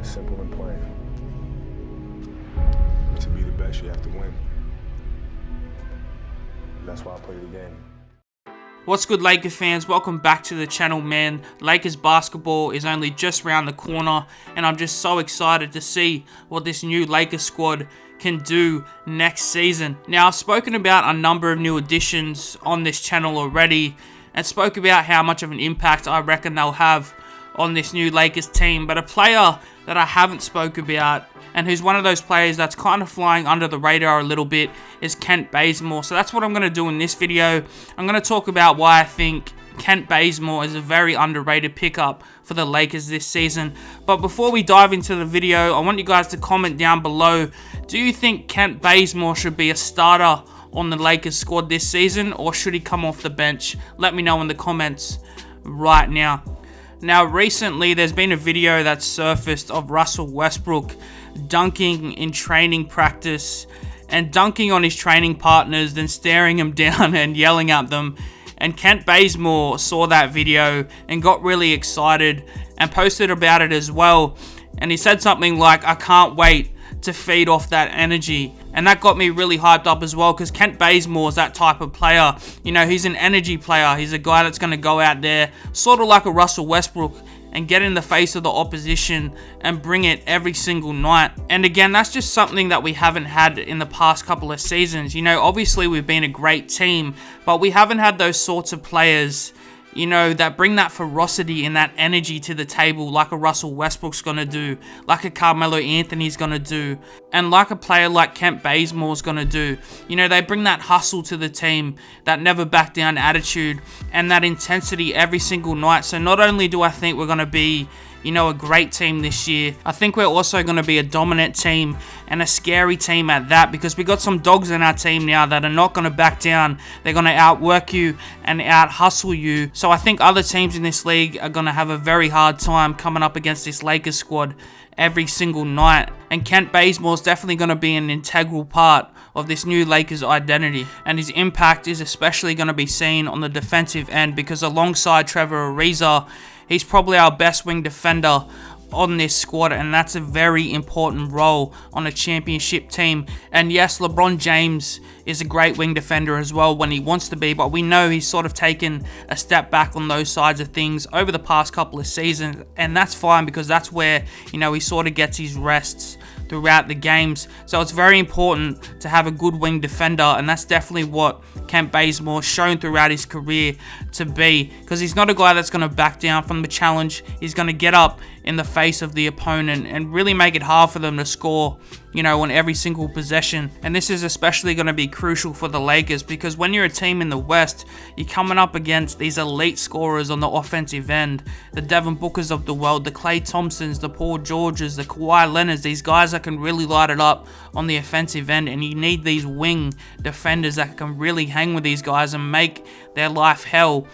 Simple and plain. To be the best, you have to win. That's why I play the game. What's good, Lakers fans? Welcome back to the channel, man. Lakers basketball is only just around the corner, and I'm just so excited to see what this new Lakers squad can do next season. Now, I've spoken about a number of new additions on this channel already, and spoke about how much of an impact I reckon they'll have on this new Lakers team. But a player that I haven't spoke about, and who's one of those players that's kind of flying under the radar a little bit, is Kent Bazemore. So that's what I'm going to do in this video. I'm going to talk about why I think Kent Bazemore is a very underrated pickup for the Lakers this season. But before we dive into the video, I want you guys to comment down below. Do you think Kent Bazemore should be a starter on the Lakers squad this season, or should he come off the bench? Let me know in the comments right now. Now, recently there's been a video that surfaced of Russell Westbrook dunking in training practice and dunking on his training partners, then staring him down and yelling at them. And Kent Bazemore saw that video and got really excited and posted about it as well. And he said something like, "I can't wait to feed off that energy." And that got me really hyped up as well, because Kent Bazemore is that type of player. You know, he's an energy player. He's a guy that's going to go out there, sort of like a Russell Westbrook, and get in the face of the opposition and bring it every single night. And again, that's just something that we haven't had in the past couple of seasons. You know, obviously we've been a great team, but we haven't had those sorts of players, you know, that bring that ferocity and that energy to the table, like a Russell Westbrook's gonna do, like a Carmelo Anthony's gonna do, and like a player like Kent Bazemore's gonna do. You know, they bring that hustle to the team, that never back down attitude, and that intensity every single night. So not only do I think we're gonna be, you know, a great team this year, I think we're also going to be a dominant team, and a scary team at that, because we got some dogs in our team now that are not going to back down. They're going to outwork you and out hustle you. So I think other teams in this league are going to have a very hard time coming up against this Lakers squad every single night. And Kent Bazemore is definitely going to be an integral part of this new Lakers identity, and his impact is especially going to be seen on the defensive end, because alongside Trevor Ariza, he's probably our best wing defender on this squad, and that's a very important role on a championship team. And yes, LeBron James is a great wing defender as well when he wants to be, but we know he's sort of taken a step back on those sides of things over the past couple of seasons, and that's fine, because that's where, you know, he sort of gets his rests throughout the games. So it's very important to have a good wing defender, and that's definitely what Kent Bazemore's shown throughout his career to be, because he's not a guy that's going to back down from the challenge. He's going to get up in the face of the opponent and really make it hard for them to score, you know, on every single possession. And this is especially going to be crucial for the Lakers, because when you're a team in the West, you're coming up against these elite scorers on the offensive end, the Devin Bookers of the world, the Klay Thompsons, the Paul Georges, the Kawhi Leonards, these guys that can really light it up on the offensive end. And you need these wing defenders that can really hang with these guys and make their life hell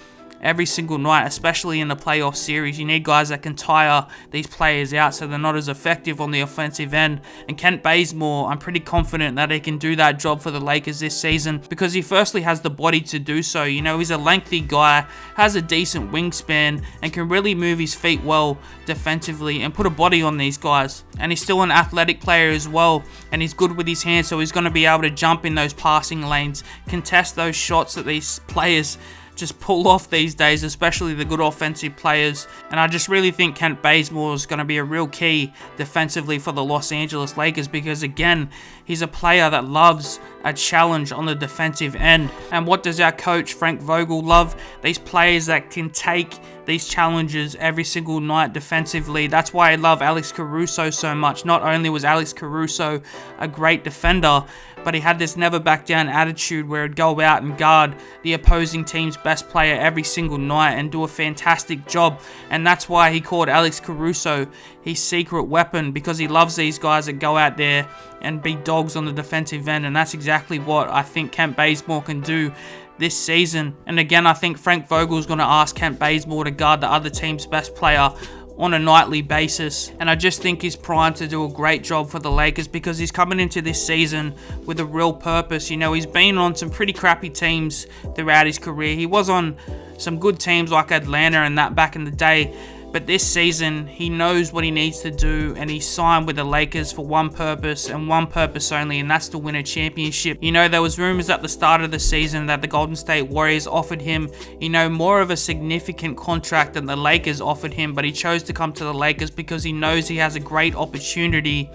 every single night, especially in the playoff series. You need guys that can tire these players out so they're not as effective on the offensive end. And Kent Bazemore, I'm pretty confident that he can do that job for the Lakers this season, because he firstly has the body to do so. You know, he's a lengthy guy, has a decent wingspan, and can really move his feet well defensively and put a body on these guys. And he's still an athletic player as well, and he's good with his hands, so he's going to be able to jump in those passing lanes, contest those shots that these players just pull off these days, especially the good offensive players. And I just really think Kent Bazemore is going to be a real key defensively for the Los Angeles Lakers, because again, he's a player that loves a challenge on the defensive end. And what does our coach Frank Vogel love? These players that can take these challenges every single night defensively. That's why I love Alex Caruso so much. Not only was Alex Caruso a great defender, but he had this never back down attitude where he'd go out and guard the opposing team's best player every single night and do a fantastic job. And that's why he called Alex Caruso his secret weapon, because he loves these guys that go out there and be dogs on the defensive end. And that's exactly what I think Kent Bazemore can do this season. And again, I think Frank Vogel is going to ask Kent Bazemore to guard the other team's best player on a nightly basis, and I just think he's primed to do a great job for the Lakers, because he's coming into this season with a real purpose. You know, he's been on some pretty crappy teams throughout his career. He was on some good teams like Atlanta and that back in the day, But this season, he knows what he needs to do, and he signed with the Lakers for one purpose and one purpose only, and that's to win a championship. You know, there was rumors at the start of the season that the Golden State Warriors offered him, you know, more of a significant contract than the Lakers offered him, but he chose to come to the Lakers because he knows he has a great opportunity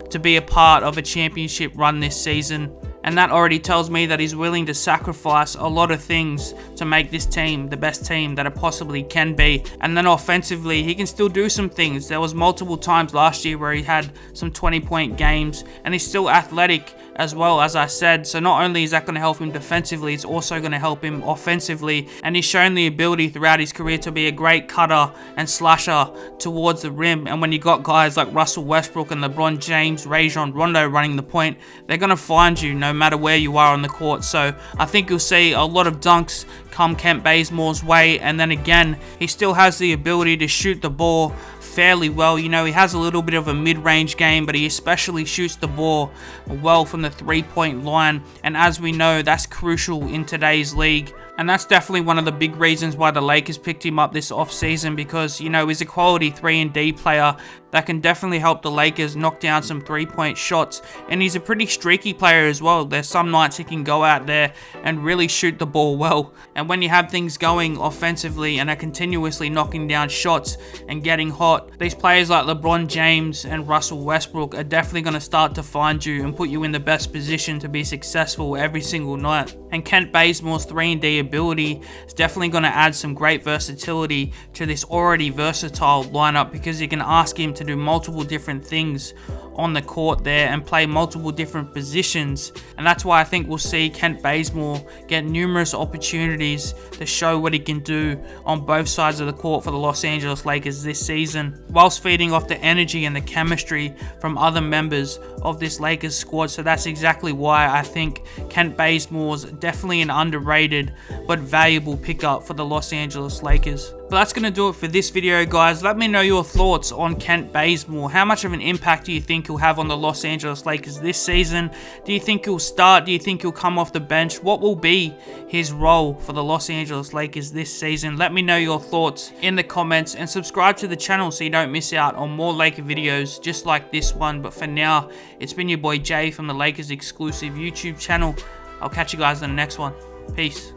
to be a part of a championship run this season. And that already tells me that he's willing to sacrifice a lot of things to make this team the best team that it possibly can be. And then offensively, he can still do some things. There was multiple times last year where he had some 20-point games, and he's still athletic as well, as I said. So not only is that going to help him defensively, it's also going to help him offensively. And he's shown the ability throughout his career to be a great cutter and slasher towards the rim. And when you got guys like Russell Westbrook and LeBron James, Rajon Rondo running the point, they're going to find you no matter where you are on the court. So I think you'll see a lot of dunks come Kent Bazemore's way. And then again, he still has the ability to shoot the ball fairly well. You know, he has a little bit of a mid-range game, but he especially shoots the ball well from the three-point line, and as we know, that's crucial in today's league. And that's definitely one of the big reasons why the Lakers picked him up this offseason, because, you know, he's a quality 3-and-D player that can definitely help the Lakers knock down some three-point shots. And he's a pretty streaky player as well. There's some nights he can go out there and really shoot the ball well. And when you have things going offensively and are continuously knocking down shots and getting hot, these players like LeBron James and Russell Westbrook are definitely going to start to find you and put you in the best position to be successful every single night. And Kent Bazemore's 3-and-D ability is definitely going to add some great versatility to this already versatile lineup, because you can ask him to do multiple different things on the court there and play multiple different positions. And that's why I think we'll see Kent Bazemore get numerous opportunities to show what he can do on both sides of the court for the Los Angeles Lakers this season, whilst feeding off the energy and the chemistry from other members of this Lakers squad. So that's exactly why I think Kent Bazemore's definitely an underrated but valuable pickup for the Los Angeles Lakers. But that's going to do it for this video, guys. Let me know your thoughts on Kent Bazemore. How much of an impact do you think he'll have on the Los Angeles Lakers this season? Do you think he'll start? Do you think he'll come off the bench? What will be his role for the Los Angeles Lakers this season? Let me know your thoughts in the comments, and subscribe to the channel so you don't miss out on more Laker videos just like this one. But for now, it's been your boy Jay from the Lakers exclusive YouTube channel. I'll catch you guys in the next one. Peace.